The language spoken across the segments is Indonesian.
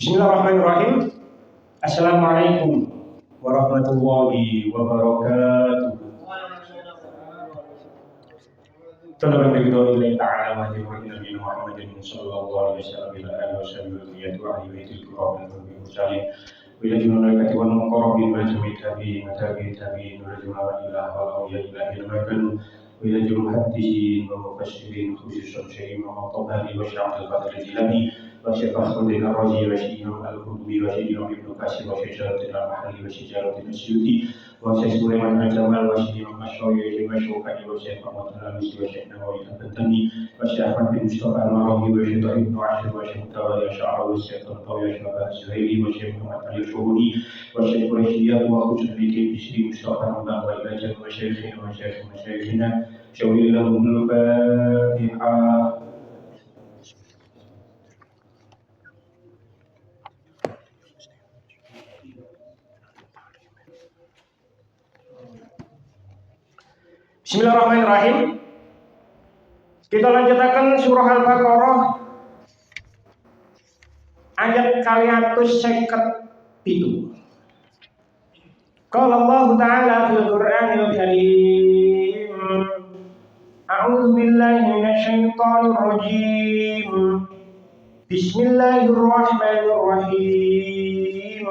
Bismillahirrahmanirrahim. Assalamualaikum warahmatullahi wabarakatuh. Telah diketahui Ta'ala wa Nabi Muhammadin sallallahu alaihi wasallam ila alihi wa baitil kiram wal mursalin wa ila malaikati wal muqarrabin wa tabi'in wa ila awliya ilahi al-makan wa ila muhaddithin wa mufassirin khususan Syekh Muhammad Tabari wa Syekh Abdul Qadir Jilani wa Syekh Fakhruddin Ar-Razi wa Syekh Al-Qurtubi wa Syekh Ibnu Katsir wa Syekh Jalaladdin Al-Mahalli wa Syekh Jalaladdin Asyuti wa Syekh Sulaiman Al-Jamal wa Syekh Al-Masyayikh wa Syekh wa Syekh Muhammad Al-Alusi wa Syekh Nawawi Al-Bantani wa Syekh Ahmad bin Mustafa Al-Marawi wa Syekh Ibnu Ashir wa Syekh Tawali Asy'ari wa Syekh Tantawi wa Syekh Al-Zuhairi wa Syekh Muhammad Al-Shuhuri wa Syekh Quraisyiyah wa Khusus Bikin Bisri Mustafa Al-Mubah wa Ilajah wa Syekhina wa Syekh Masyayikhina Syawilahumul Fatihah. Bismillahirrahmanirrahim. Kita lanjutkan surah Al-Baqarah ayat 257. Qala Allah Ta'ala fil Qur'anil Karim. A'udzu billahi minasy syaithanir rajim. Bismillahirrahmanirrahim.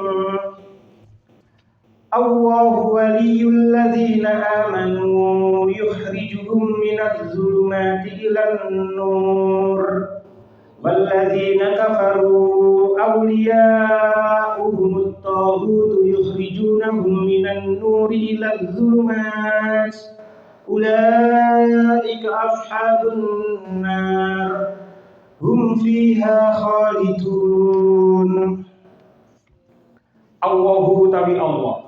Allahu waliyul ladzina amanu yukhrijuhum minadh dhulumati ilan nur wal ladzina kafaru awliya'uhumut taghut yukhrijunahum minan nuri iladh dhulumat ulaika ashabun nar hum fiha khalidun. Allahu tabi Allah.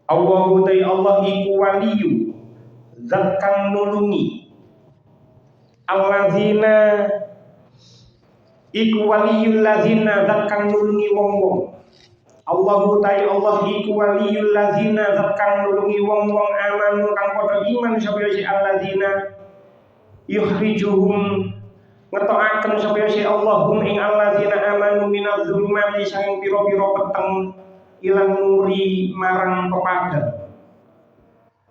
Allahu ta'i Allah iku waliyu zat kang nulungi allazina iku waliyul lazina zat kang nulungi wong-wong. Allahu ta'i Allah iku waliyul lazina zat kang nulungi wong-wong amanu kang padha iman sapa si allazina yukhrijuhum ngetokaken sapa si Allah hum ing allazina amanu minadz zulumati sang pira-pira peteng ilang nuri marang pepadang.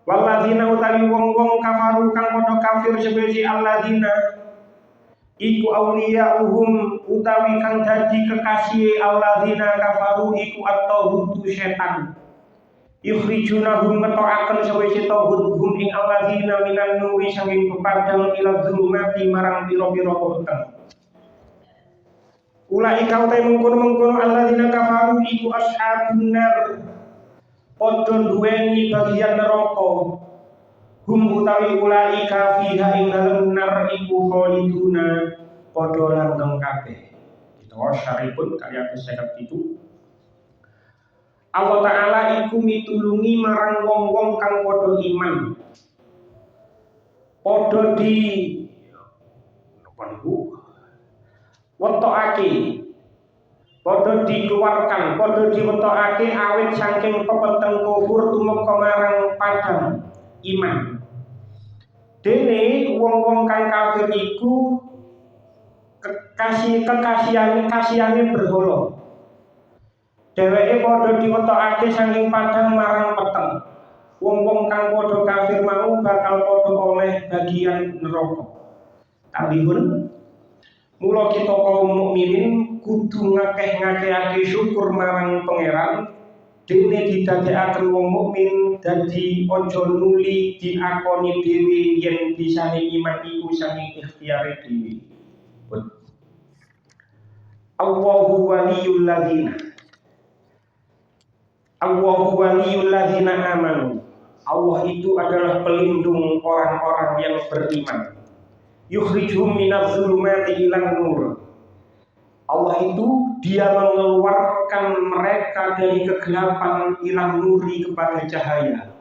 Walladzina utawi wong-wong kafaru kang padha kafir sebeci alladzina iku awliya'uhum utawi kang dadi kekasih alladzina kafaru iku at-taghutu setan. Yukhrijunahum ngetokaken sebeci taghut hum ing alladzina minan nuri saking pepadang ila zulumati marang pira-pira peteng. Ulaika utai mengkono-mengkono alladzina kafaru iku ashabun nar padha duweni bagian neraka. Hum utawi ulaika fiha ing dalem nar iku khaliduna padha langgeng kabeh. Kita syaripun karya 57. Allah Ta'ala iku mitulungi marang wong-wong kang padha iman. Padha di napa niku? Wetokake padha dikeluarkan padha diwetokake awit saking pepeteng kufur tumeka marang padang iman. Dene wong-wong kang kafir iku kasihane berhala. Dheweke padha diwetokake saking padang marang peteng. Wong-wong kang padha kafir mau bakal padha oleh bagian neraka. Tambihun mula kita kaum mukminin kudu ngakeh-ngakehake syukur marang pangeran dene didadekaken wong mukmin dadi aja nuli diakoni dhewe yen bisane iman iku saking ikhtiyare dhewe. Allahu waliyul ladzina amanu. Allah itu adalah pelindung orang-orang yang beriman. Yukhrijuhum minadz zulumati ilan nur. Allah itu dia mengeluarkan mereka dari kegelapan ilan nuri kepada cahaya.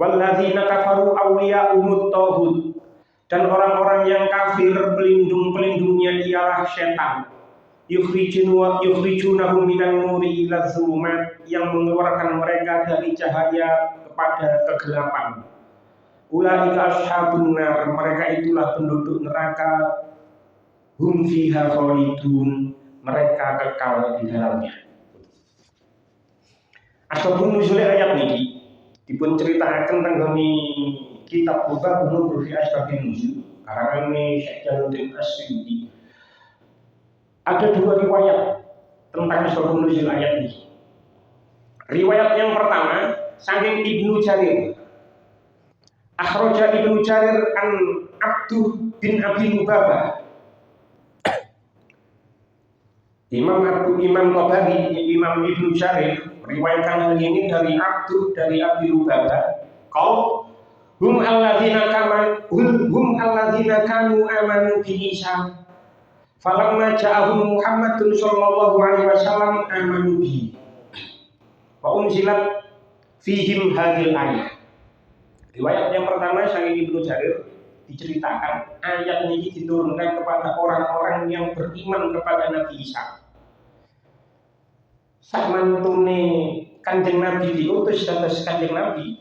Walladzina kafaru awliya'umut taghut. Dan orang-orang yang kafir pelindung-pelindungnya ialah setan. Yukhrijunahum minan nuri ilaz zulumat, yang mengeluarkan mereka dari cahaya kepada kegelapan. Ulaika ashabun nar, mereka itulah penduduk neraka. Hum fiha khalidun, mereka kekal di dalamnya. Asbabun nuzul ayat niki dipun ceritakan tentang kitab buka Nurul fi Asbabun Nuzul karangan Syekh Jalaluddin Asy'uti. Ada dua riwayat tentang Asbabun Nuzul ayat ini. Riwayat yang pertama saking Ibnu Jarir. Akhraja Ibnu Jarir an Abduh bin Abi Lubabah. Imam Tabari, Imam Ibnu Jarir meriwayatkan hal ini dari Abduh dari Abi Lubabah. Hum alladzina kanu amanu bi Isa. Falamma ja'ahum Muhammadun sallallahu alaihi wasallam amanu bihi. Wa unzilat fihim hadhil ayat. Riwayat yang pertama saking Ibnu Jarir diceritakan ayat ini diturunkan kepada orang-orang yang beriman kepada Nabi Isa. Sakmantune Kanjeng Nabi diutus dados Kanjeng Nabi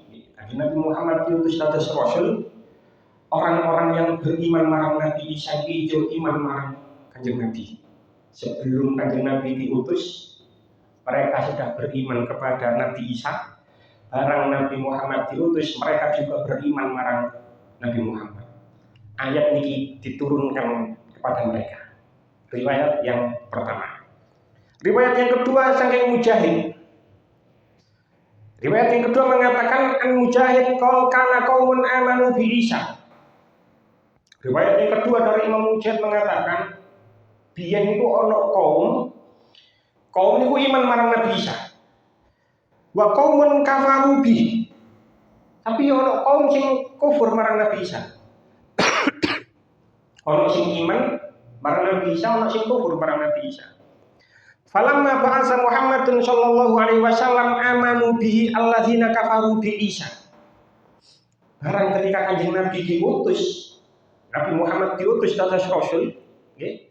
Muhammad diutus dados Rasul. Orang-orang yang beriman marang Nabi Isa ijo iman marang Kanjeng Nabi. Sebelum Kanjeng Nabi diutus, mereka sudah beriman kepada Nabi Isa. Barang Nabi Muhammad diutus, mereka juga beriman marang Nabi Muhammad. Ayat ini diturunkan kepada mereka. Riwayat yang pertama. Riwayat yang kedua saking Mujahid. Riwayat yang kedua mengatakan an Mujahid qol kana qaumun amanu bi Isa. Riwayat yang kedua dari Imam Mujahid mengatakan biyen niku ana kaum niku iman marang Nabi Isa. Wa qaumun kafaru bi. Tapi ana kaum sing kufur marang Nabi Isa. Ana sing iman marang Nabi Isa, ana sing kufur marang Nabi Isa. Falamma ba'atsa Muhammadun sallallahu alaihi wasallam amanu bihi alladzina kafaru bi Isa. Barang ketika Kanjeng Nabi diutus, Nabi Muhammad diutus dados Rasul, nggih.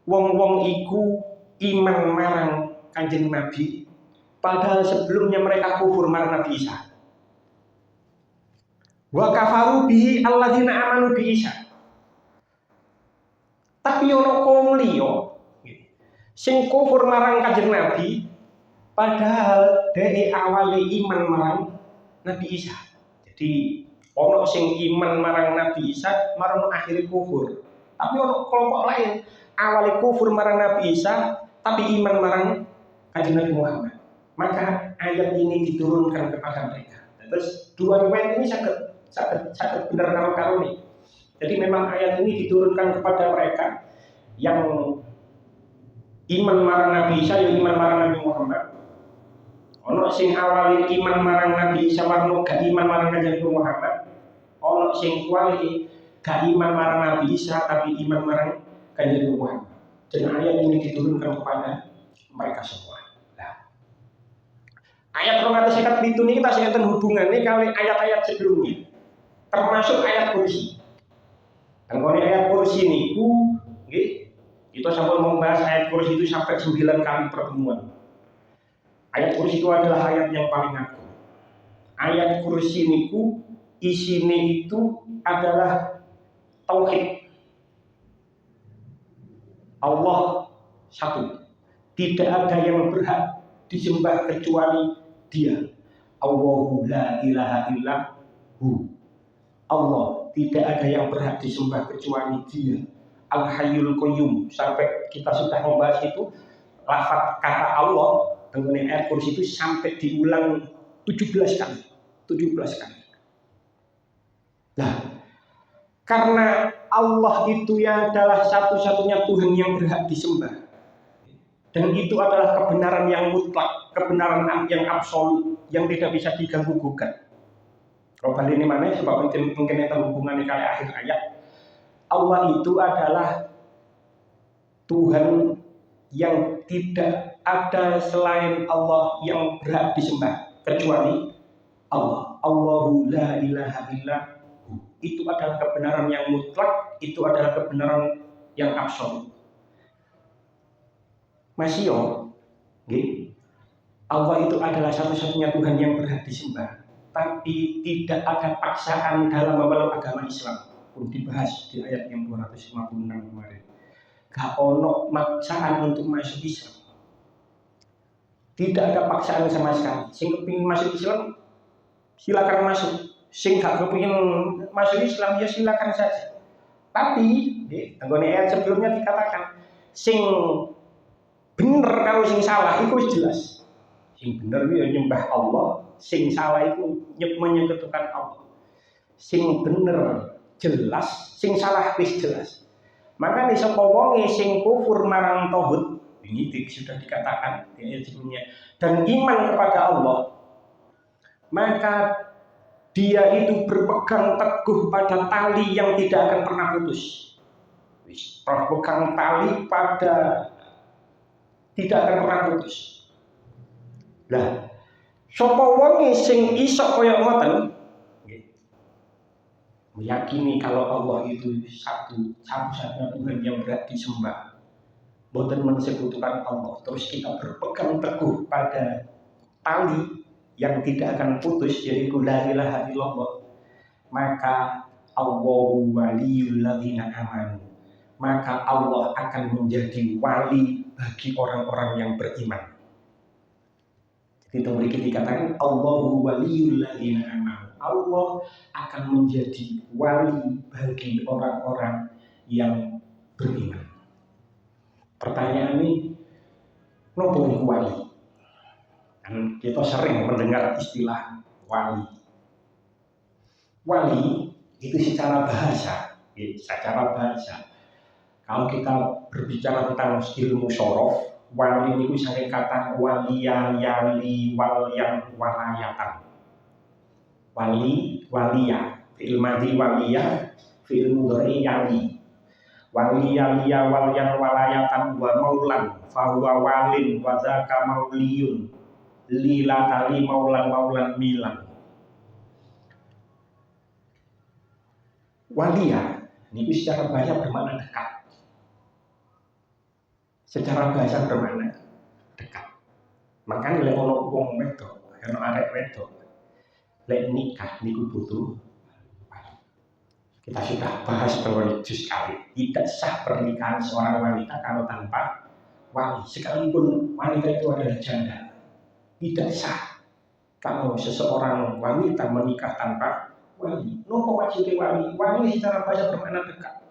Wong-wong iku iman marang Kanjeng Nabi padahal sebelumnya mereka kufur marang Nabi Isa. Wa kafaru bihi alladzina amanu bi Isa. Tapi ono kaum liya sing kufur marang Kanjeng Nabi padahal dari awale iman marang Nabi Isa. Jadi ono sing iman marang Nabi Isa marang akhirnya kufur. Tapi ono kelompok lain awale kufur marang Nabi Isa tapi iman marang Kanjeng Nabi Muhammad. Maka ayat ini diturunkan kepada mereka. Terus dua riwayat ini sangat benar karo nih. Jadi memang ayat ini diturunkan kepada mereka yang iman marang Nabi Isa, ya iman marang Nabi Muhammad. Ono sing awali iman marang Nabi Isa, marang gak iman marang Kanjeng Muhammad. Ono sing kuali gak iman marang Nabi Isa, tapi iman marang Kanjeng Muhammad. Dan ayat ini diturunkan kepada mereka semua. Ayat 257 ini kita sekitar hubungannya kali ayat-ayat sebelumnya, termasuk ayat kursi. Dan kalau ayat kursi ini, kita sampai membahas ayat kursi itu sampai 9 kali pertemuan. Ayat kursi itu adalah ayat yang paling agung. Ayat kursi ini isinya itu adalah tauhid. Allah satu, tidak ada yang berhak disembah kecuali Dia. Allahu la ilaha illahu. Allah, tidak ada yang berhak disembah kecuali Dia. Al-Hayyul Qayyum. Sampai kita sudah membahas itu, lafaz kata Allah dengan ayat kursi itu sampai diulang 17 kali. 17 kali. Nah, karena Allah itu yang adalah satu-satunya Tuhan yang berhak disembah. Dan itu adalah kebenaran yang mutlak, kebenaran yang absolut, yang tidak bisa diganggu-gugat. Kalau balik ini mana, sebab mungkin itu hubungannya kayak akhir ayat. Allah itu adalah Tuhan yang tidak ada selain Allah yang berhak disembah, kecuali Allah. Allahu la ilaha illahu. Itu adalah kebenaran yang mutlak, itu adalah kebenaran yang absolut. Masih Allah itu adalah satu-satunya Tuhan yang berhak disembah. tapi tidak ada paksaan dalam memeluk agama Islam. Pun dibahas di ayat yang 256 kemarin. Gak ono paksaan untuk masuk Islam. Tidak ada paksaan sama sekali. Sing kepingin masuk Islam, silakan masuk. Sing gak kepingin masuk Islam, ya silakan saja. Tapi, anggone ayat sebelumnya dikatakan, sing bener kalau sing salah itu jelas. Sing bener itu nyembah Allah, sing salah itu menyekutukan Allah. Sing bener jelas, sing salah wis jelas. Maka sapa wonge sing kufur marang tauhid, ini sudah dikatakan di ayat sebelumnya, dan iman kepada Allah, maka dia itu berpegang teguh pada tali yang tidak akan pernah putus. Berpegang tali pada tidak akan pernah putus. Lah, sapa wonge sing iso kaya ngoten, meyakini kalau Allah itu satu-satunya Tuhan yang berhak disembah, boten mensekutukan Allah, terus kita berpegang teguh pada tali yang tidak akan putus, yaitu la ilaha illallah, maka Allahu waliyul ladzina amanu, maka Allah akan menjadi wali bagi orang-orang yang beriman. Jadi memiliki dikatakan Allahu waliyul ladzina amanu, Allah akan menjadi wali bagi orang-orang yang beriman. Pertanyaan ini, nopo niku wali? Kita sering mendengar istilah wali. Wali itu secara bahasa. Kalau kita berbicara tentang ilmu sorof, wali itu sering kata waliya, yali, walyan, walayatan. Wali, waliya, fi'il madhi waliya, fi'il mudhari yali. Waliya, liya, walyan, walayatan, wa maulan, fahuwa walin, wa zaka mauliyun. Lila tali maulan milan. Walia ini secara bahasa bermakna dekat. Secara bahasa bermakna dekat. Makanya lek ono wong wedok, ono arek wedok, lek nikah niku butuh. Kita sudah bahas berjus kali. Tidak sah pernikahan seorang wanita kalau tanpa wali. Sekalipun wanita itu adalah janda, tidak sah kalau seseorang wanita menikah tanpa wali. Nopo maksudnya wali? Wali secara bahasa bermakna dekat.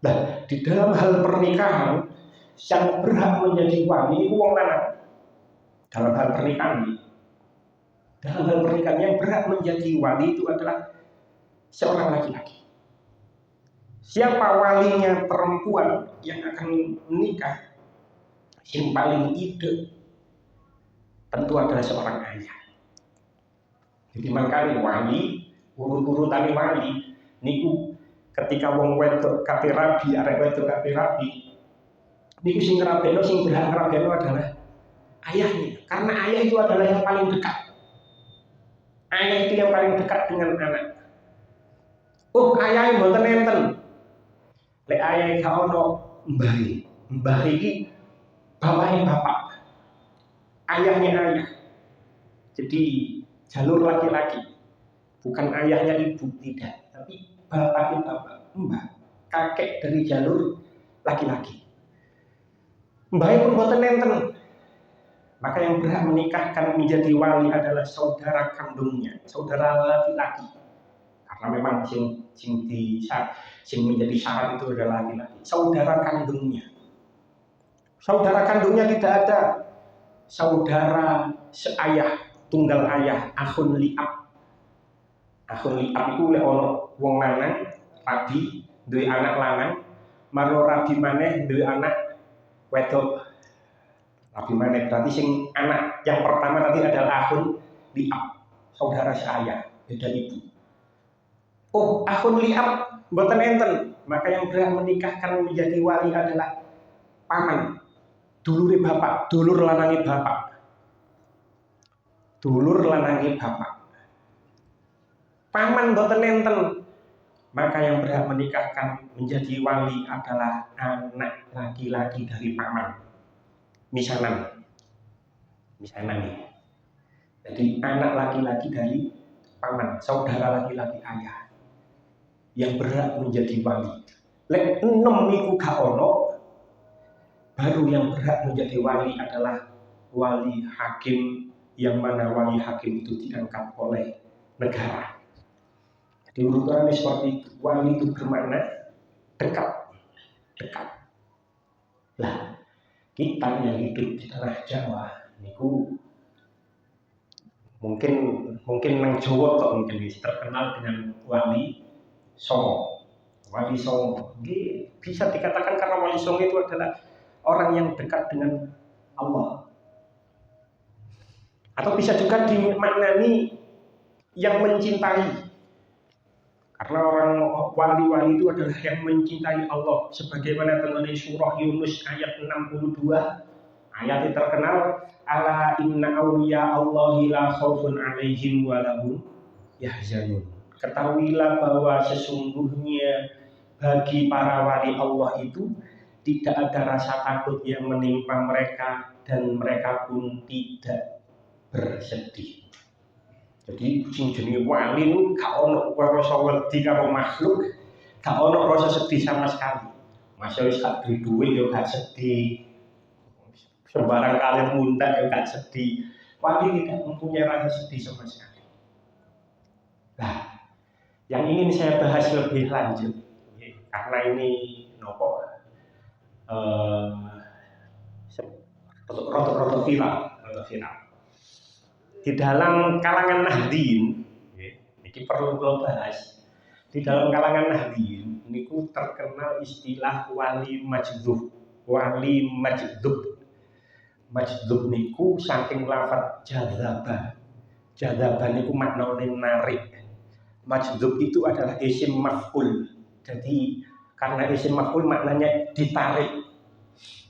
Nah, di dalam hal pernikahan yang berhak menjadi wali itu wong lanang. Dalam hal pernikahan yang berhak menjadi wali itu adalah seorang laki-laki. Siapa walinya perempuan yang akan menikah? Yang paling ide tentu adalah seorang ayah. Jadi makanya wali, urut-urutan wali niku ketika wong wedok kabeh rabi, arek wedok kabeh rabi, niku sing ngrabekno, sing berhak ngrabekno adalah ayahnya. Karena ayah itu adalah yang paling dekat. Ayah itu yang paling dekat dengan anak. Ayah mboten enten. Lek ayah gak ono mbahe. Mbahe iki bapake bapak. Ayahnya ayah. Jadi jalur laki-laki, bukan ayahnya ibu, tidak, tapi bapaknya bapak, mbah, kakek dari jalur laki-laki. Mbah pun boten enten. Maka yang berhak menikahkan menjadi wali adalah saudara kandungnya, saudara laki-laki. Karena memang sing menjadi syarat itu adalah laki-laki. Saudara kandungnya. Saudara kandungnya tidak ada. Saudara seayah, tunggal ayah, akhun li'ab. Akhun li'ab itu oleh ono wong lanang rabi duwe anak lanang, maro rabi maneh duwe anak wedok. Rabi maneh berarti sing anak yang pertama tadi adalah akhun li'ab, saudara seayah, beda ibu. Akhun li'ab mboten enten, maka yang berhak menikahkan menjadi wali adalah paman. Dulure bapak, dulur lanangi bapak. Dulur lanangi bapak. Paman boten enten. Maka yang berhak menikahkan menjadi wali adalah anak laki-laki dari paman. Misanan nih. Jadi anak laki-laki dari paman, saudara laki-laki ayah yang berhak menjadi wali. Lek 6 niku gak ono, baru yang berhak menjadi wali adalah wali hakim, yang mana wali hakim itu diangkat oleh negara. Jadi urutannya seperti itu. Wali itu bermakna dekat. Lah, kita yang hidup di tanah Jawa niku mungkin nang Jawa kok mungkin terkenal dengan Wali Songo. Wali Songo bisa dikatakan karena Wali Songo itu adalah orang yang dekat dengan Allah. Atau bisa juga dimaknani yang mencintai. Karena orang wali-wali itu adalah yang mencintai Allah. Sebagaimana dalam surah Yunus ayat 62, ayat yang terkenal, ala inna awliya Allahi la khaufun alaihim wa lahum yahzanun. Ketahuilah bahwa sesungguhnya bagi para wali Allah itu tidak ada rasa takut yang menimpa mereka dan mereka pun tidak bersedih. Jadi sing jenenge wali niku gak ono rasa wedi karo makhluk, gak ono rasa sedih sama sekali. Masa wis gak duwe duit yo gak sedih. Sembarang kali muntah yo gak sedih. Wali tidak mempunyai rasa sedih sama sekali. Nah, yang ingin saya bahas lebih lanjut karena ini nopo rada viral. Di dalam kalangan Nahdien, ini perlu kita bahas. Di dalam kalangan Nahdien, niku terkenal istilah wali majdub. Wali majdub. Majdub niku saking lafaz jadzaba. Jadzaba niku maknane narik. Majdub itu adalah isim maf'ul. Jadi karena isim maf'ul maknanya ditarik.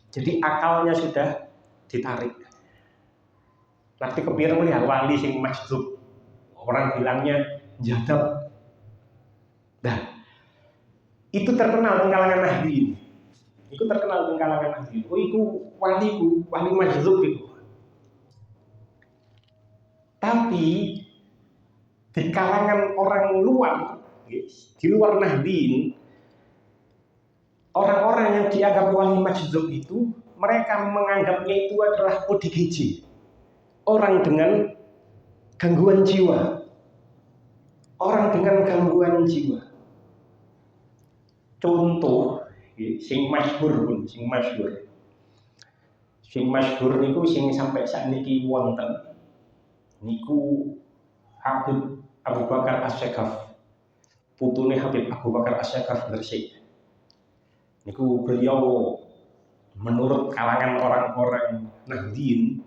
Jadi akalnya sudah ditarik. Nanti kepireng lihat wali sing majdub. Orang bilangnya jadab. Nah, itu terkenal di kalangan Nahdien. Itu terkenal di kalangan Nahdien. Oh, itu wali majdub itu. Tapi di kalangan orang luar, di luar Nahdien, orang-orang yang dianggap wali majdub itu, mereka menganggapnya itu adalah ODGJ. Orang dengan gangguan jiwa. Orang dengan gangguan jiwa. Contoh, sing masyhur niku sing sampai saat niki wonten niku Habib Abu Bakar As-Sekaf. Putune Habib Abu Bakar As-Sekaf Gresik. Niku beliau menurut kalangan orang-orang Nahdien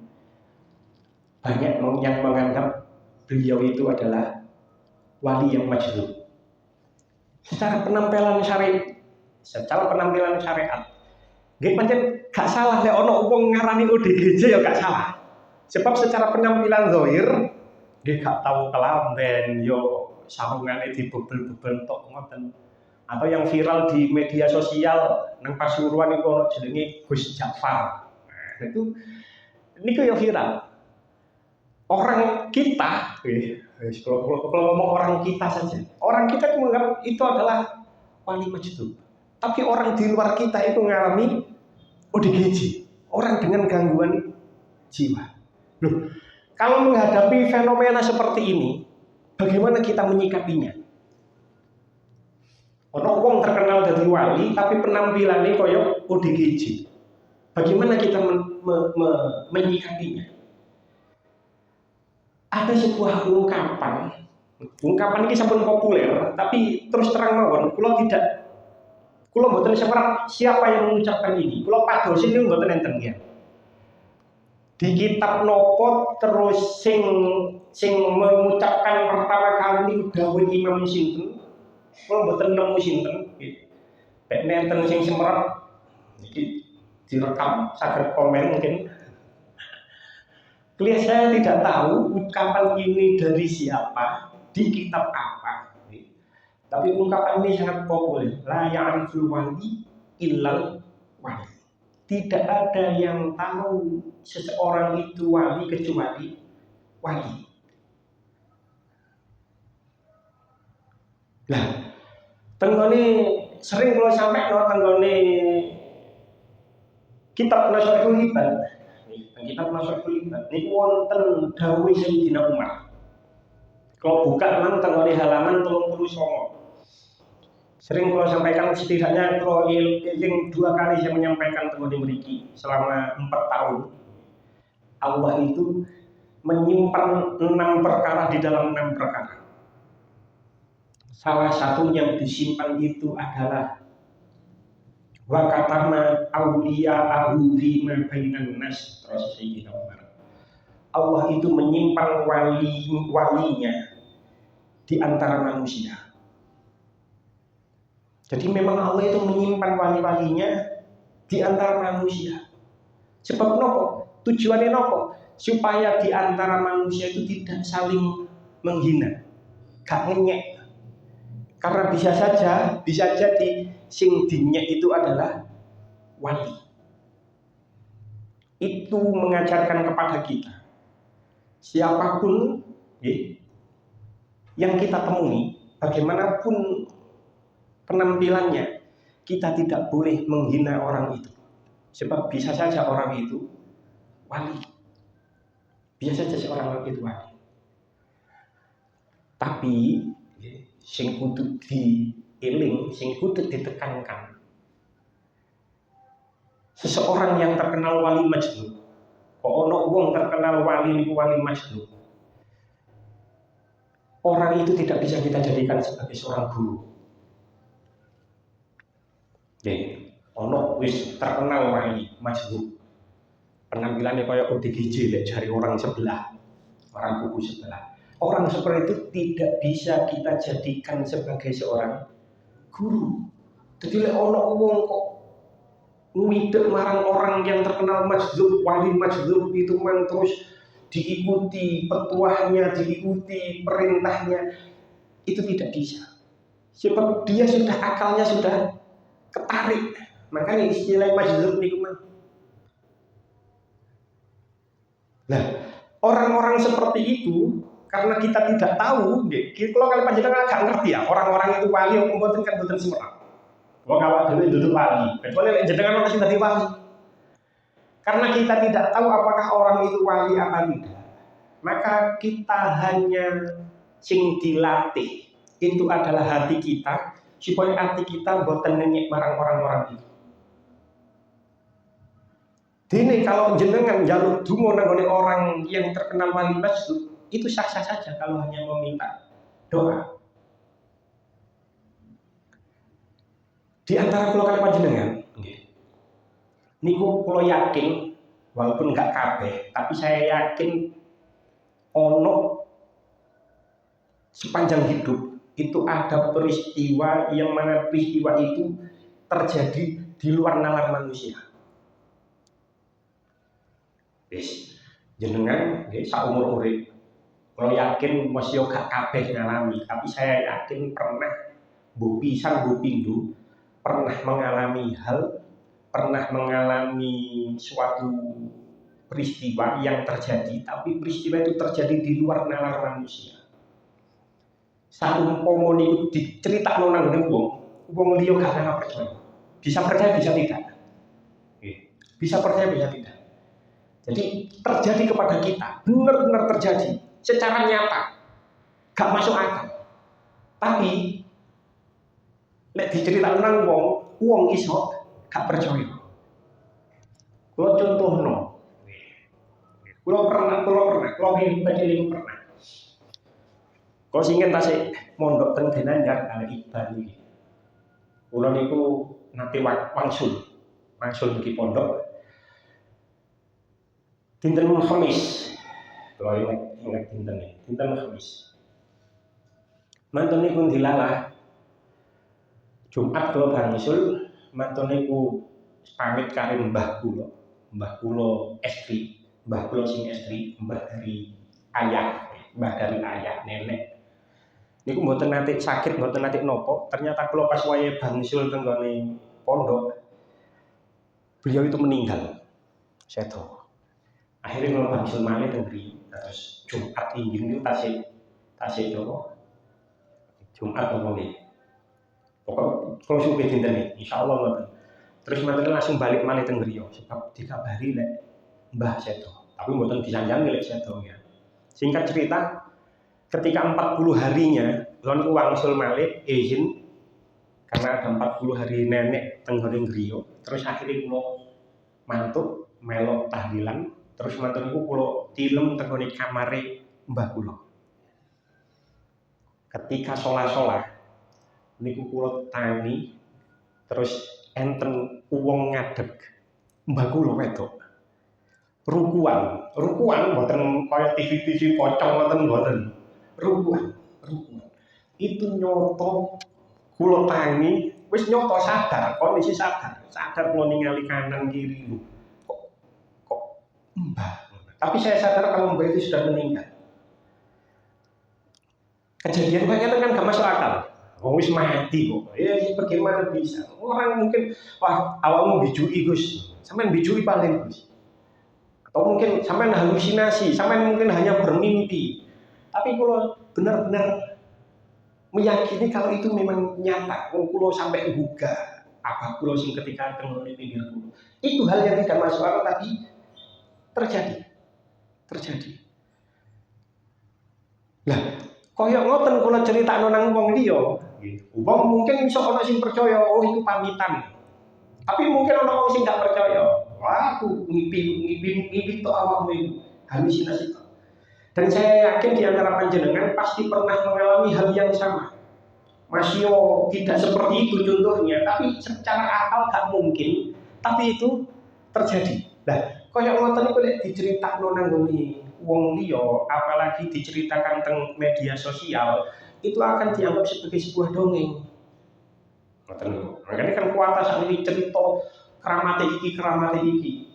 banyak yang menganggap beliau itu adalah wali yang majdub. Secara penampilan syariat, nggih pancen gak salah lek ana wong ngarani ODGJ ya gak salah. Sebab secara penampilan zahir nggih gak tahu kelamben yo sarungane dibebel-bebel tok ngoten. Atau yang viral di media sosial nang Pasuruan iku ono jenenge Gus Jafar. Nah, itu niku yo viral. Orang kita, kalau ngomong orang kita saja, orang kita itu menganggap itu adalah wali majdub. Tapi orang di luar kita itu mengalami ODGJ, orang dengan gangguan jiwa. Loh, kalau menghadapi fenomena seperti ini, bagaimana kita menyikapinya? Ono wong terkenal dari wali, tapi penampilannya koyok ODGJ. Bagaimana kita menyikapinya? Ada sebuah ungkapan ini sampun populer, tapi terus terang mawon, kula mboten semerap siapa yang mengucapkan ini. Kula padosi niku mboten enten ya. Di kitab nopo terus sing mengucapkan pertama kali dawuh Imam sinten, kula mboten nemu sinten. Nek nenten sing semerap iki direkam saged komen mungkin. Saya tidak tahu ungkapan ini dari siapa, di kitab apa. Tapi ungkapan ini sangat populer. La ya'riful wali illal wali. Tidak ada yang tahu seseorang itu wali kecuali wali. Lah, tenggone sering kalau sampai tenggone kitab Nasyaratul Ibad. Kitab Nasyaratul Ibad niku wonten dawuh Sayyidina Umar. Kalau buka nang tenggone halaman 39. Sering kalau sampaikan setidaknya kalau eling 2 kali saya menyampaikan tenggone mriki selama 4 tahun. Allah itu menyimpan 6 perkara di dalam 6 perkara. Salah satu yang disimpan itu adalah wa katama awliya'ahu fima bainan nas, terus Sayyidina Umar. Allah itu menyimpan walinya di antara manusia. Jadi memang Allah itu menyimpan wali-walinya di antara manusia. Sebab nopo? Tujuannya nopo? Supaya di antara manusia itu tidak saling menghina, gak ngenyek. Karena bisa jadi sing dinyek itu adalah wali. Itu mengajarkan kepada kita, siapapun yang kita temui, bagaimanapun penampilannya, kita tidak boleh menghina orang itu. Sebab bisa saja orang itu wali. Bisa saja seorang itu wali. Tapi sing kudu dieling, sing kudu ditekankan. Seseorang yang terkenal wali majnun, kok ono wong terkenal wali niku wali majnun. Orang itu tidak bisa kita jadikan sebagai seorang guru. Ono wis terkenal wali majnun. Penampilannya kayak ODGJ lek jari orang sebelah, orang kubu sebelah. Orang seperti itu tidak bisa kita jadikan sebagai seorang guru. Jadi lek ono wong kok ngwidek marang orang yang terkenal majnun, wali majnun itu man terus diikuti petuahnya, diikuti perintahnya, itu tidak bisa. Sebab dia sudah akalnya sudah ketarik. Makanya istilah majnun niku mah. Nah, orang-orang seperti itu karena kita tidak tahu, kalau kalian panjenengan agak ngerti ya, orang-orang itu wali mboten kan mboten semua. Wong awak dhewe duduk wali, kecuali lek jenengan ora sing dadi wali. Karena kita tidak tahu apakah orang itu wali apa tidak, maka kita hanya sing dilatih itu adalah hati kita, supaya hati kita mboten ngenyek marang orang-orang itu. Dene kalau jenengan njaluk donga nang orang yang terkenal wali majnun, itu sah-sah saja kalau hanya meminta doa. Di antara kula kalian panjenengan, niku kula yakin, walaupun enggak kabeh, tapi saya yakin ono sepanjang hidup itu ada peristiwa yang mana peristiwa itu terjadi di luar nalar manusia. Wis, jenengan nggih saumur urip, kalau yakin mesti yo gak kabeh ngalami, tapi saya yakin pernah mbuh pisan mbuh pindho pernah mengalami suatu peristiwa yang terjadi, tapi peristiwa itu terjadi di luar nalar manusia. Saumpama niku diceritakno nang ngene wong liya gak percaya. Bisa percaya bisa tidak. Bisa percaya bisa tidak. Jadi terjadi kepada kita, benar-benar terjadi secara nyata, gak masuk akal. Tapi lek diceritakan nang wong iso gak percaya. Kalau contohno, kalau pernah, kalau ini pernah. Kalau singen tasik mondok teng Ginanyar kali Iqbal iki. Kula niku nate wangsul niki pondok. Dinten Khamis, kalau ingat dinten Khamis. Mantun niku dilalah. Jumat kula bangsul, mantun niku pamit karo mbah kula estri, mbah kula sing estri, mbah dari ayah, nenek. Niku mboten nate sakit, mboten nate nopo. Ternyata kula pas wayahe bangsul teng gone pondok, beliau itu meninggal. Sedo. Akhirnya kalau bangsul malih teng mriki, terus Jumat inggih niku tasik nopo? Jumat apa nggih. Pokok kalau suwe dinten iki insyaallah ngoten. Terus manten langsung balik malih teng griya sebab dikabari lek Mbah sedo. Tapi mboten disanjangi lek sedo ya. Singkat cerita, ketika 40 harinya kula niku wangsul malih izin karena ada 40 hari nenek teng nggon griya. Terus akhirnya kula mantuk melok tahlilan, terus manten niku kula tilem teng nggon kamare mbah kula. Ketika sholat niku kula tangi terus enten wong ngadeg mbah kula wedok. Rukuan mboten kaya TV pocong ngoten mboten. Rukuan. Itu nyoto kula tangi wis nyoto sadar, kondisi sadar kula ningali kanan kiri lho. Kok mbah. Tapi saya sadar kalau mbah itu sudah meninggal. Kejadian kayak kan gak masuk akal. Oh wis mati kok. Ya bagaimana bisa? Orang mungkin wah awakmu bijui Gus. Sampeyan bijui paling Gus. Atau mungkin sampeyan halusinasi, sampeyan mungkin hanya bermimpi. Tapi kalau benar-benar meyakini kalau itu memang nyata, kula sampai gugah apa kula sing ketika teng pinggir kula. Itu hal yang tidak masuk akal tapi terjadi. Lah, kaya ngoten kula critakno nang wong liya, wong mungkin iso ana sing percaya oh itu pamitan. Tapi mungkin ana wong sing gak percaya. Wah, aku ngipi tok awakmu itu halusinasi tok. Dan saya yakin di antara panjenengan pasti pernah mengalami hal yang sama. Masih tidak seperti itu contohnya, tapi secara akal gak mungkin, tapi itu terjadi. Nah, kaya ngoten niku lek diceritakno nang ngene wong liya, apalagi diceritakan teng media sosial, itu akan dianggap sebagai sebuah dongeng. Ngoten niku. Makanya kan kuwata sakniki cerita keramate iki.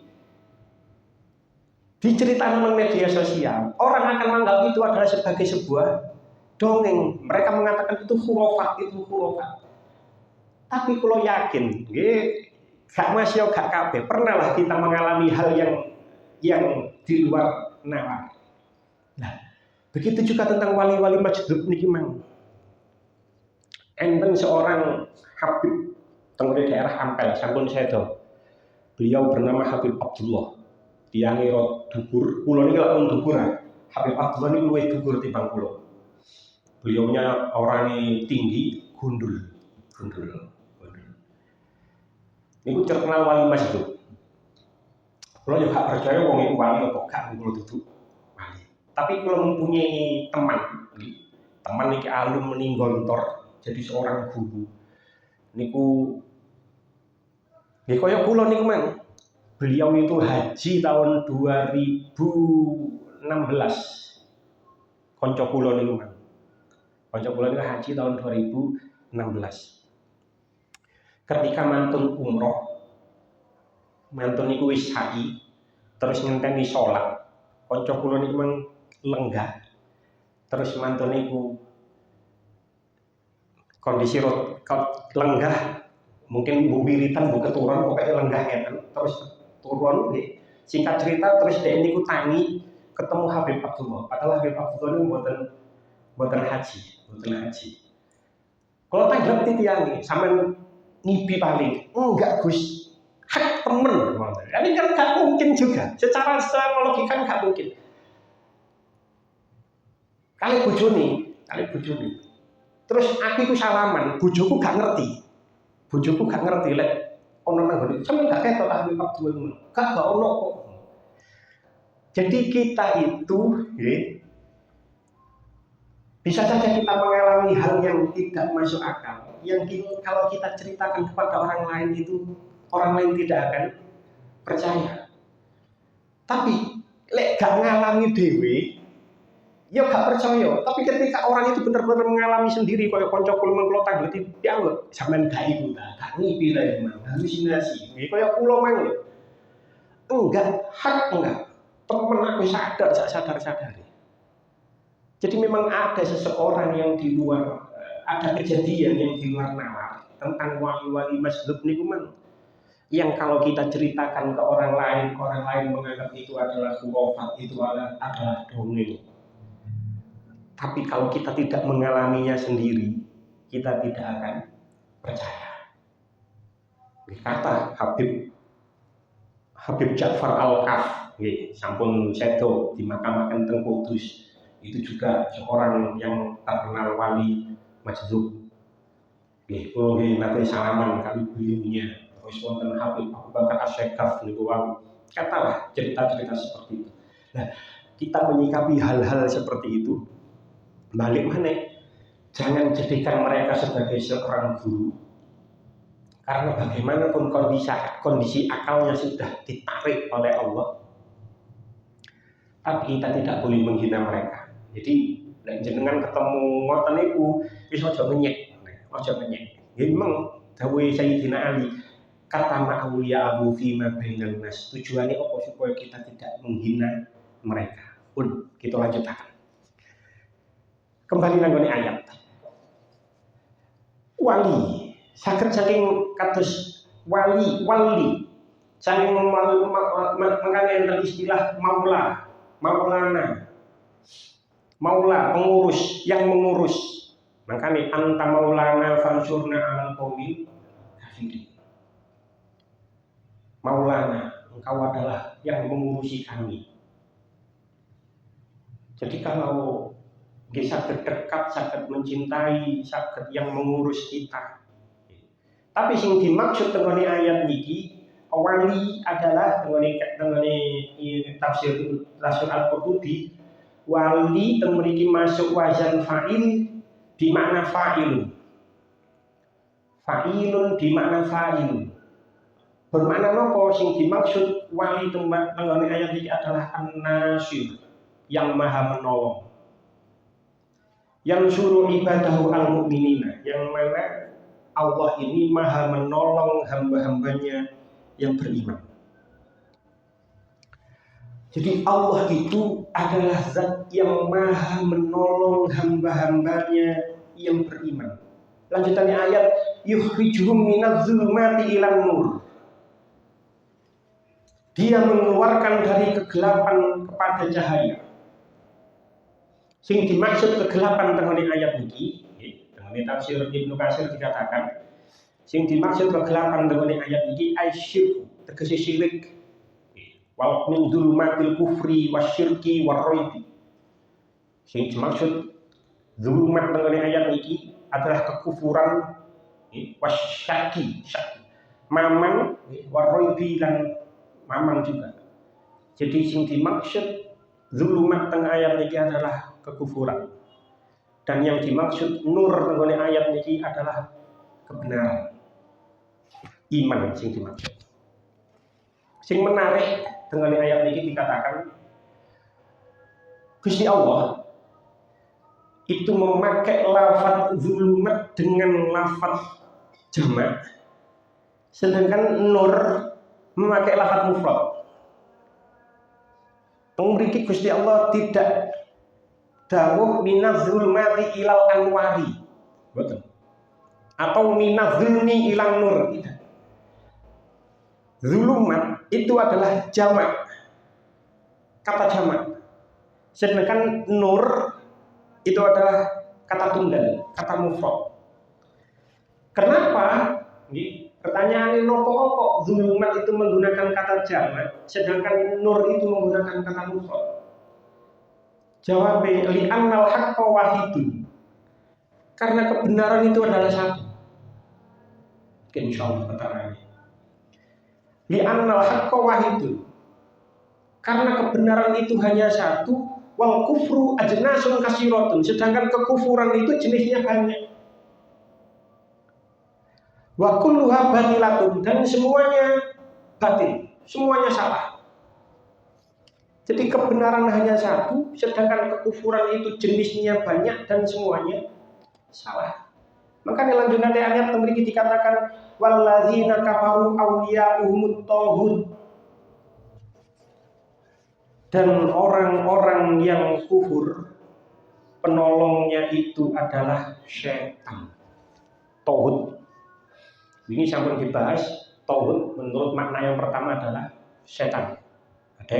Diceritakan nang media sosial, orang akan menganggap itu adalah sebagai sebuah dongeng. Mereka mengatakan itu khurafat. Tapi kalau yakin, gak masih gak kabeh. Pernahlah kita mengalami hal yang di luar nalar. Nah, begitu juga tentang wali-wali majdub niki mang. Enten seorang Habib teng daerah Ampel, sampun sedo. Beliau bernama Habib Abdullah. Dia ngira dhuwur, kula niki lak dhuwur. Habib Abdullah niki luwih dhuwur timbang kula. Beliaunya orangnya tinggi, gundul. Niku terkenal wali majdub. Kula yo gak percaya wong iku wali apa gak kula dudu wali. Tapi kula mempunyai teman niki alumni Gontor, jadi seorang guru. Niku nggih kaya kula niku men. Beliau itu haji tahun 2016. Kanca kula niku men. Kanca kula niku haji tahun 2016. Ketika mantun umroh, mantun niku wis sa'i, terus ngenteni salat. Kanca kula niku men lenggah. Terus mantun niku kondisi lenggah, mungkin bu wiritan bu keturun pokoknya lenggah ngeten. Terus turun nggih. Singkat cerita terus dhek niku tangi ketemu Habib Abdullah. Padahal Habib Abdullah niku mboten haji. Kalau tanggap titiangi sampean ngipi paling enggak Gus, hak temen. Ini kan gak mungkin juga. Secara logika gak mungkin. Kali bojone. Terus aku itu salaman, bojoku gak ngerti lek ono nang ngene. Sampe gak ketok Habib Abdullah ngono. Gak ono kok. Jadi kita itu bisa saja kita mengalami hal yang tidak masuk akal, yang kalau kita ceritakan kepada orang lain itu orang lain tidak akan percaya. Tapi lek gak ngalami dhewe, ya gak percaya. Tapi ketika orang itu benar-benar mengalami sendiri, kayak kanca kula mengko tanggeti pianget, sampean gak iku ta, gak ngipi ta memang halusinasi. Nggih kaya kula mang lho. Enggak. Temen aku sadar. Jadi memang ada seseorang yang di luar, ada kejadian yang di luar nalar tentang wali-wali majdub niku man. Yang kalau kita ceritakan ke orang lain menganggap itu adalah khurafat, itu adalah dongeng. Tapi kalau kita tidak mengalaminya sendiri, kita tidak akan percaya. Kata Habib Ja'far Al-Kaf, sampun sedo dimakamaken teng Kudus. Itu juga seorang yang terkenal wali majdzub. Nanti salaman kali beliaunya. Terus wonten Habib Abu Bakar As-Sekaf niku wau. Katalah cerita-cerita seperti itu. Nah, kita menyikapi hal-hal seperti itu, balik mana? Jangan jadikan mereka sebagai seorang guru. Karena bagaimanapun kondisi akalnya sudah ditarik oleh Allah, tapi kita tidak boleh menghina mereka. Jadi, jenengan ketemu ngoten niku wis aja ngenyek. Ya memang dawuh Sayyidina Ali, kata ma'auliya abu fima bainan nas. Tujuannya apa? Supaya kita tidak menghina mereka. Pun kita lanjutkan. Kembali nang ayat. Wali saged saking kados wali saking mangkane enten istilah maulana pengurus yang mengurus. Makanya anta maulana fansurna alal qaumil kafirin. Maulana, engkau adalah yang mengurusi kami. Jadi kalau saged dekat, saged mencintai, saged yang mengurus kita. Tapi sing dimaksud dengan ayat niki, wali adalah dengan tafsir Al-Qurtubi, wali teng mriki masuk wazan fa'il di makna fa'ilun. Fa'ilun di makna fa'ilun. Bermakna nopo sing dimaksud wali teng ayat niki adalah an-nasir, yang maha menolong. Yang suruh ibadahu al-mu'minina, yang mana Allah ini maha menolong hamba-hambanya yang beriman. Jadi Allah itu adalah zat yang maha menolong hamba-hambanya yang beriman. Lanjutannya ayat, yukhrijuhum minadz zulumati ilan nur. Dia mengeluarkan dari kegelapan kepada cahaya. Sing dimaksud kegelapan tengene ayat niki, tengene tafsir Ibnu Katsir dikatakan, sing dimaksud kegelapan tengene ayat niki asyirk, tegese syirik. Wal min dzulumatil kufri wasyirki warraibi. Sing dimaksud dzulumat tengene ayat niki adalah kekufuran, wasyaki, mamang, warraibi dan mamang juga. Jadi sing dimaksud dzulumat teng ayat niki adalah kekufuran. Dan yang dimaksud nur tengene ayat niki adalah kebenaran. Iman sing dimaksud. Sing menarik tengene ayat niki dikatakan Gusti Allah itu memakai lafaz zulumat dengan lafaz jamak, sedangkan nur memakai lafaz mufrad. Mriki Gusti Allah tidak dawuh minaz zulmati ilal anwari, betul, atau minaz zulmi ilang nur, tidak. Zulumat itu adalah jamak, kata jamak, sedangkan nur itu adalah kata tunggal, kata mufrad. Kenapa? Pertanyaannya nopo kok zulumat itu menggunakan kata jamak, sedangkan nur itu menggunakan kata mufrad? Jawabnya li'annal haqqa wahidun. Karena kebenaran itu adalah satu. Insyaallah keterangannya. Li'annal haqqa wahidun. Karena kebenaran itu hanya satu, wal kufru ajnasun kasiratun. Sedangkan kekufuran itu jenisnya banyak. Wa kulluha batilatun, dan semuanya batil, semuanya salah. Jadi kebenaran hanya satu, sedangkan kekufuran itu jenisnya banyak dan semuanya salah. Makanya lanjutan ayat mriki dikatakan walladzina kafaru awliya'uhumut taghut. Dan orang-orang yang kufur penolongnya itu adalah syaitan. Taghut. Ini sampun dibahas, taghut menurut makna yang pertama adalah setan. Ada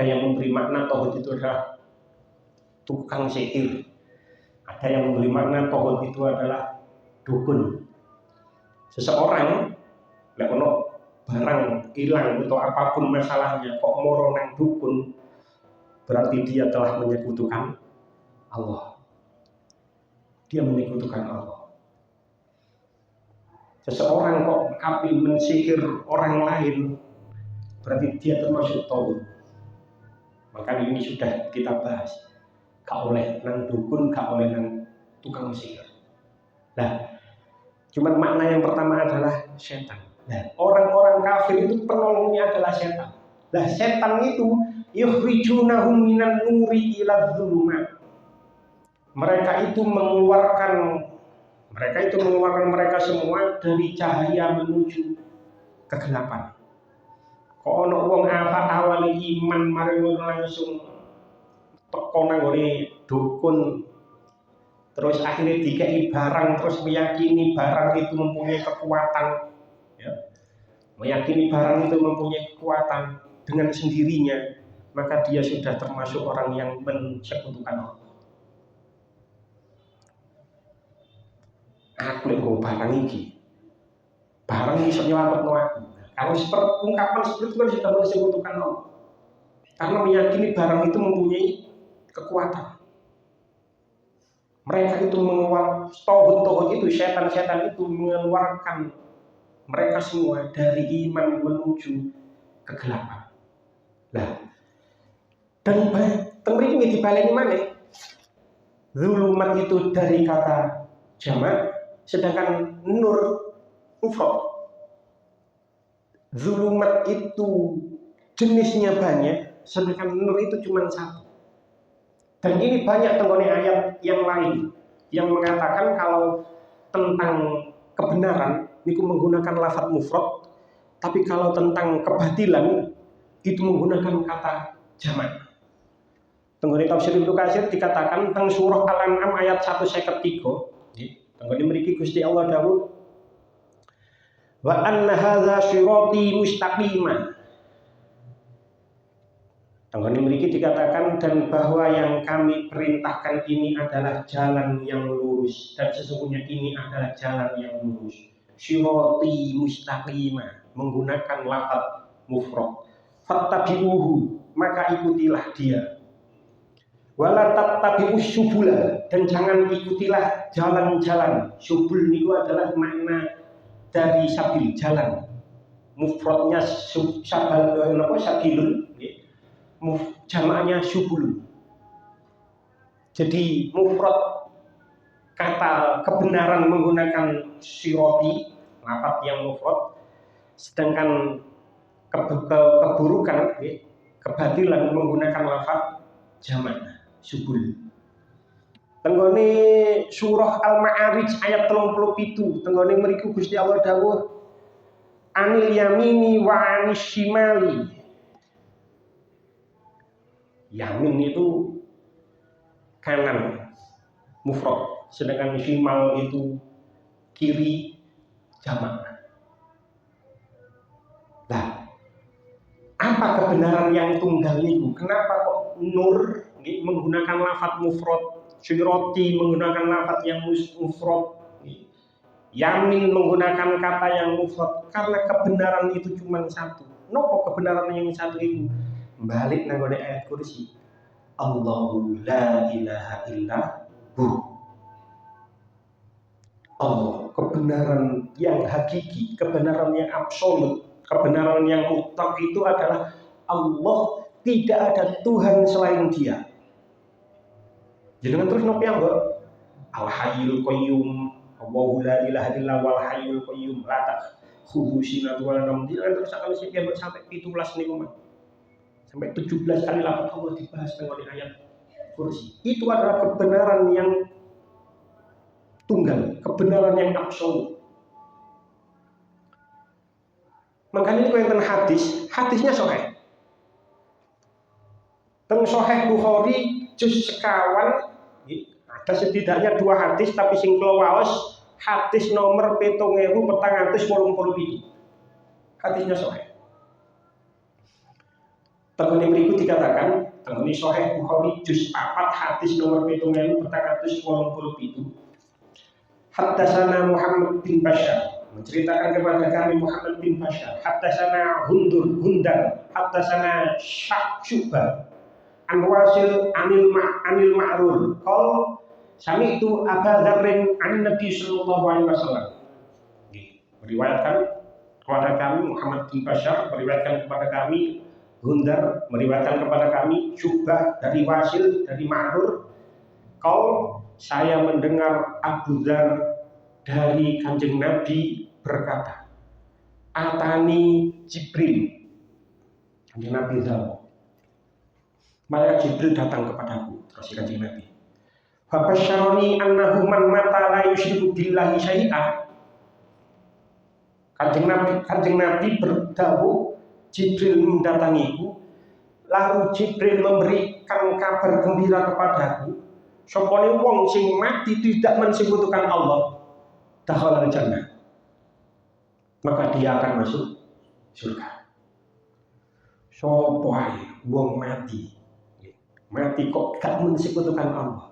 yang memberi makna taghut itu adalah tukang sihir. Ada yang memberi makna tohut itu adalah dukun. Seseorang lek ono barang hilang atau apapun masalahnya kok moro nang dukun, berarti dia telah menyekutukan Allah. Dia menyekutukan Allah. Seseorang kok api mensihir orang lain, berarti dia termasuk tauhid. Maka ini sudah kita bahas. Gak oleh nang dukun, gak oleh nang tukang sihir. Nah, cuman makna yang pertama adalah setan. Nah, orang-orang kafir itu penolongnya adalah setan. Nah, setan itu yukhrijunahum minan nuri ila dzulumat. Mereka itu mengeluarkan mereka semua dari cahaya menuju kegelapan. Kok ono wong awale iman mari langsung teko nang dukun, terus akhirnya dikei barang, terus meyakini barang itu mempunyai kekuatan, ya. Meyakini barang itu mempunyai kekuatan dengan sendirinya, maka dia sudah termasuk orang yang mensekutukan Allah. Aku lek nggo barang iki iso nyelametno aku. Kalau seperti ungkapan seperti itu kan sudah mensekutukan Allah, karena meyakini barang itu mempunyai kekuatan. Mereka itu mengeluarkan tauhid itu, setan-setan itu mengeluarkan mereka semua dari iman menuju kegelapan. Nah, dan temriki dibaleni maneh. Zulumat itu dari kata jamak, sedangkan nur mufrad. Zulumat itu jenisnya banyak, sedangkan nur itu cuma satu. Dan ini banyak tenggone ayat yang lain yang mengatakan kalau tentang kebenaran itu menggunakan lafaz mufrad, tapi kalau tentang kebatilan itu menggunakan kata jamak. Tenggone tafsir Ibnu Katsir dikatakan tentang surah Al-An'am ayat 153. Tenggone mriki Gusti Allah dawuh, wa anna hadza sirati mustaqima. Tenggone mriki dikatakan dan bahwa yang kami perintahkan ini adalah jalan yang lurus, dan sesungguhnya ini adalah jalan yang lurus. Sirati mustaqima menggunakan lafaz mufrad. Fattabi'uhu, maka ikutilah dia. Wala tattabi'us subula, dan jangan ikutilah jalan-jalan. Subul itu adalah makna dari sabil, jalan. Mufradnya sabilun, jamaknya subul. Jadi mufrad kata kebenaran menggunakan siroti, lafaz yang mufrad, sedangkan keburukan, kebatilan menggunakan lafaz jamak subul. Tenggone surah Al-Ma'arij ayat 37, tenggone mriku Gusti Allah dawuh anil yamini wa anis shimali. Yamin itu kanan mufrad, sedangkan shimal itu kiri jamak. Nah, apa kebenaran yang tunggal itu? Kenapa kok nur menggunakan lafaz mufrad, siroti menggunakan lafaz yang mufrad, yamin menggunakan kata yang mufrad? Karena kebenaran itu cuma satu. Nopo kebenaran yang satu itu? Balik nanggone ayat kursi. Allahu la ilaha illa hu. Allah, kebenaran yang hakiki, kebenaran yang absolut, kebenaran yang mutlak itu adalah Allah, tidak ada Tuhan selain Dia. Jangan terus nopi ambek Al-Hayyul Qayyum, Allahu la ilaha illa wal Hayyul Qayyum, la ta'khudhuhu sinatun wa la nawm. Jangan terus akan sampai 17 niku, sampai 17 kali lafaz Allah dibahas dengan ayat kursi. Itu adalah kebenaran yang tunggal, kebenaran yang absolut. Makanya itu yang hadisnya sahih. Teng sahih Bukhari juz sekawan, ada setidaknya 2 hadis, tapi sing kula waos hadis nomor 7487. Hadisnya sahih. Tenggone mriku dikatakan tengene Sahih Bukhari juz 4 hadis nomor 7487. Haddatsana Muhammad bin Bashar, menceritakan kepada kami Muhammad bin Bashar, haddatsana Hundar, haddatsana Syu'bah, an Wasil anil Ma'rur, qol sami'tu Abu Dzarrin an Nabi sallallahu alaihi wasallam. Meriwayatkan kepada kami Muhammad bin Bashar, meriwayatkan kepada kami Hundar, meriwayatkan kepada kami Syu'bah dari Wasil dari Ma'rur, qol saya mendengar Abu Dzar dari Kanjeng Nabi berkata, Atani Jibril. Kanjeng Nabi tahu, malaikat Jibril datang kepadaku, terus Kanjeng Nabi. Fabasyarani annahu man mata la yusyriku billahi syai'ah. Kanjeng Nabi berdawuh, Jibril mendatangiku, lalu Jibril memberikan kabar gembira kepadaku, sopone wong sing mati tidak mensekutukan Allah, dakhala jannah, maka dia akan masuk surga. Sopo ae wong mati kok gak mensekutukan Allah,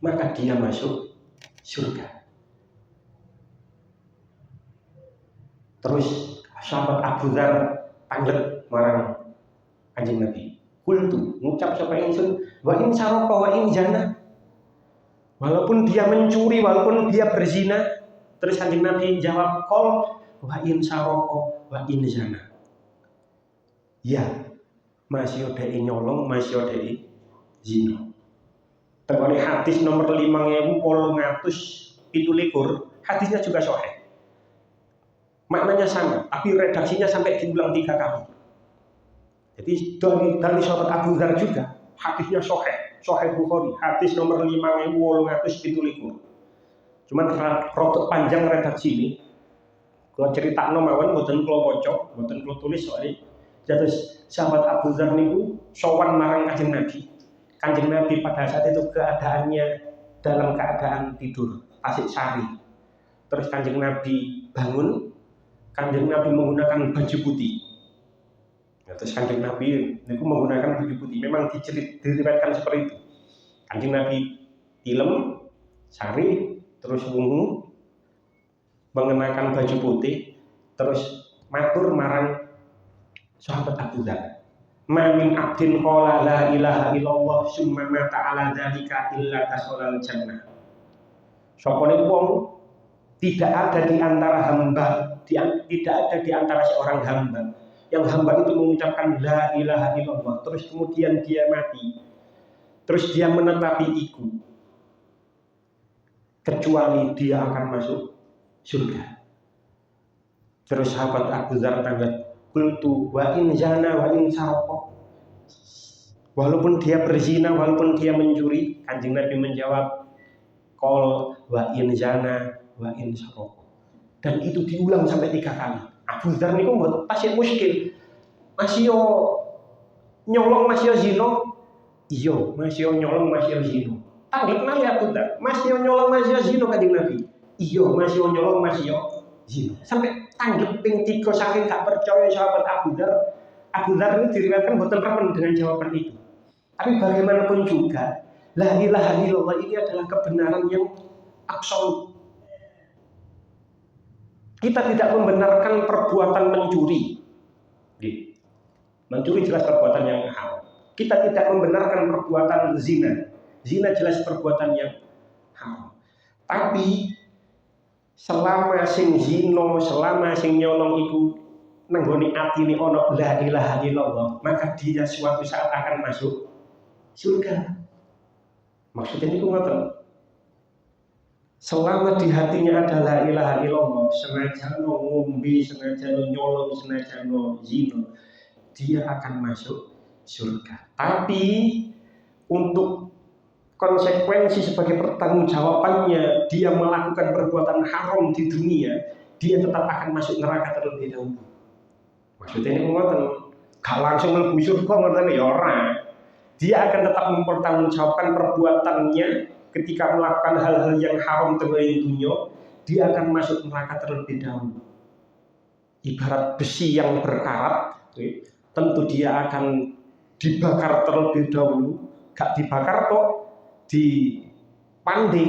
maka dia masuk surga. Terus sahabat Abu Dzar tanglet marang Kanjeng Nabi. Kultu ngucap sapa ingsun, wa in saraka wa in zina. Walaupun dia mencuri, walaupun dia berzina, terus Kanjeng Nabi jawab, qol wa in saraka wa in zina. Ya, masih dhek nyolong, masih dhek zina. Tengene hadis nomor 5817, hadisnya juga sahih. Maknanya sama, tapi redaksinya sampai diulang 3 kali. Jadi dari sahabat Abu Dzar juga, hadisnya Sahih Bukhari, hadis nomor 5817. Cuman rotok panjang redaksi ini. Kalau cerita mawon mboten kula waca, mboten kula tulis soalnya. Jadi sahabat Abu Dzar niku sowan marang Kanjeng Nabi. Kanjeng Nabi pada saat itu keadaannya dalam keadaan tidur, tasik sari. Terus Kanjeng Nabi bangun, Kanjeng Nabi menggunakan baju putih. Ya, terus Kanjeng Nabi itu menggunakan baju putih. Memang diriwayatkan seperti itu. Kanjeng Nabi tilem, sari, terus wungu, mengenakan baju putih, terus matur marang sahabat Abu Dzar. Ma min abdin qala la ilaha illallah summa mata ala dzalika illa tasolal jannah. Sopone wong tidak ada di antara hamba, tidak ada di antara seorang hamba yang hamba itu mengucapkan la ilaha illallah, terus kemudian dia mati, terus dia menetapi itu, kecuali dia akan masuk surga. Terus sahabat Abu Dzar tanggat, qultu wa in zana wa in sarqa. Walaupun dia berzina, walaupun dia mencuri, Kanjeng Nabi menjawab, qol wa in zana wa in sarqa. Dan itu diulang sampai 3 kali. Abu Dzar niku mboten tasih muskil. Masih yo nyolong, masih yo zina. Iya, masih yo nyolong, masih yo zina. Tanggep nali Abu Dzar, masih yo nyolong, masih yo zina Kanjeng Nabi. Iya, masih yo nyolong, masih yo zina. Sampai tanggep ping 3 saking gak percaya sahabat Abu Dzar. Abu Dzar ini diriwayatkan mboten remen dengan jawaban itu. Tapi bagaimanapun juga, la ilaha illallah ini adalah kebenaran yang absolut. Kita tidak membenarkan perbuatan mencuri. Mencuri jelas perbuatan yang haram. Kita tidak membenarkan perbuatan zina. Zina jelas perbuatan yang haram. Tapi selama sing zina, selama sing nyolong itu nenggoni atine ana la ilaha illallah, maka dia suatu saat akan masuk surga. Maksudnya niku ngoten. Selama di hatinya ada la ilaha illallah, senajan ngombe, senajan nyolong, senajan zina, dia akan masuk surga. Tapi untuk konsekuensi sebagai pertanggungjawabannya, dia melakukan perbuatan haram di dunia, dia tetap akan masuk neraka terlebih dahulu. Maksudnya ini ngoten, gak langsung mlebu surga ngoten ya ora. Dia akan tetap mempertanggungjawabkan perbuatannya ketika melakukan hal-hal yang haram di dunia, dia akan masuk neraka terlebih dahulu. Ibarat besi yang berkarat, tentu dia akan dibakar terlebih dahulu, gak dibakar kok, dipandi.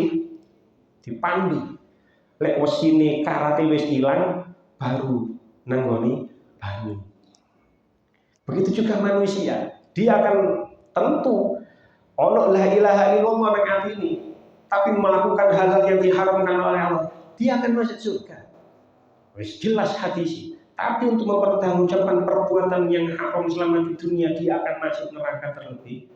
Lek wesine karate wis ilang, baru nanggoni banyu. Begitu juga manusia, dia akan tentu ono la ilaha illallah nang atine, tapi melakukan hal-hal yang diharamkan oleh Allah, dia akan masuk surga. Wis jelas hadis. Tapi untuk mempertanggungjawabkan perbuatan yang haram selama di dunia, dia akan masuk neraka terlebih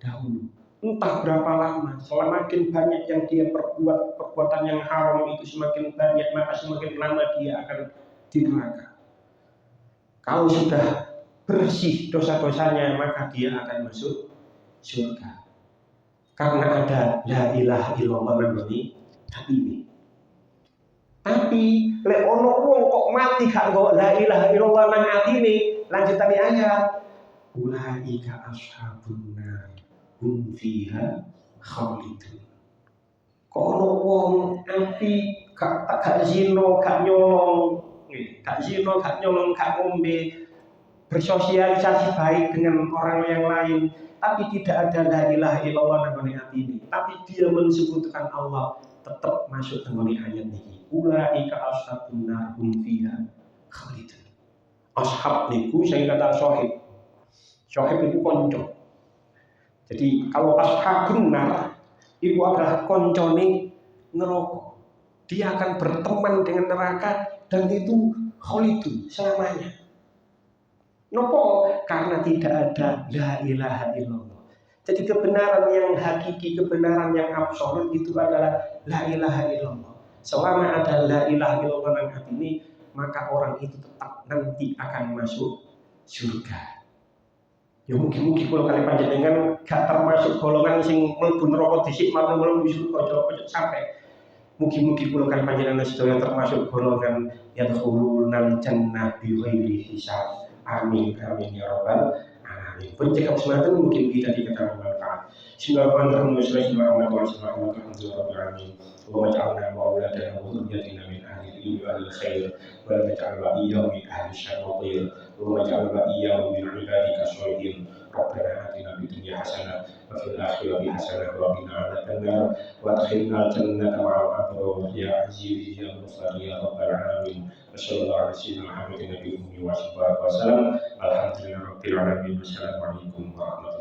dahulu. Entah berapa lama, semakin banyak yang dia perbuat perbuatan yang haram itu semakin banyak, maka semakin lama dia akan di neraka. Kalau sudah bersih dosa-dosanya, maka dia akan masuk surga. Karena ada la ilaha illallah ini. Tapi lek ono wong kok mati gak nggo la ilaha illallah nang atine, lanjutane ayat ulaika ashabun nar hum fiha khalidun. Kok ono wong api gak zina, gak nyolong, gak ngombe, bersosialisasi baik dengan orang yang lain, tapi tidak ada la ilaha illallah nang atine, tapi dia mensekutukan Allah, tetap masuk dengan ayat ini. Ulaika ashabun nar hum fiha khalidun. Ashab niku saya kata sohib. Sohib itu konco. Jadi kalau ashabun nar itu adalah koncone neraka. Dia akan berteman dengan neraka dan itu khalidun selamanya. Nopo? Karena tidak ada la ilaha illallah. Jadi kebenaran yang hakiki, kebenaran yang absolut itu adalah la ilaha illallah. Selama ada la ilaha illallah dalam hati ini, maka orang itu tetap nanti akan masuk surga. Ya mungkin kalau kalian panjenengan gak termasuk golongan sing mlebu neraka dhisik malah mlebu surga ojo sampai. Mungkin kalau kalian panjenengan sedaya termasuk golongan yang khulunal jannah bi ghairi hisab. Amin amin ya rabbal alamin. Pencegah semangat mungkin kita dikatakan manfaat. Bismillahirrahmanirrahim. Alhamdulillahirobbilalamin. Wa ja'alna mauladana wa dhurriyyatina min ahli ilmi wal khair wa ja'alna iyyahum min ahli syarri wa ja'alna iyyahum min ibadika sholihin. Rabbana atina fid dunya hasanah wa fil akhirati hasanah wa qina adzabannar wa adkhilna jannata ma'al abrar ya aziz ya ghafar ya rabbal alamin. Wassallallahu ala sayyidina Muhammadin nabiyyi wa sallam. Alhamdulillahirabbil alamin. Wassalamualaikum warahmatullahi wabarakatuh.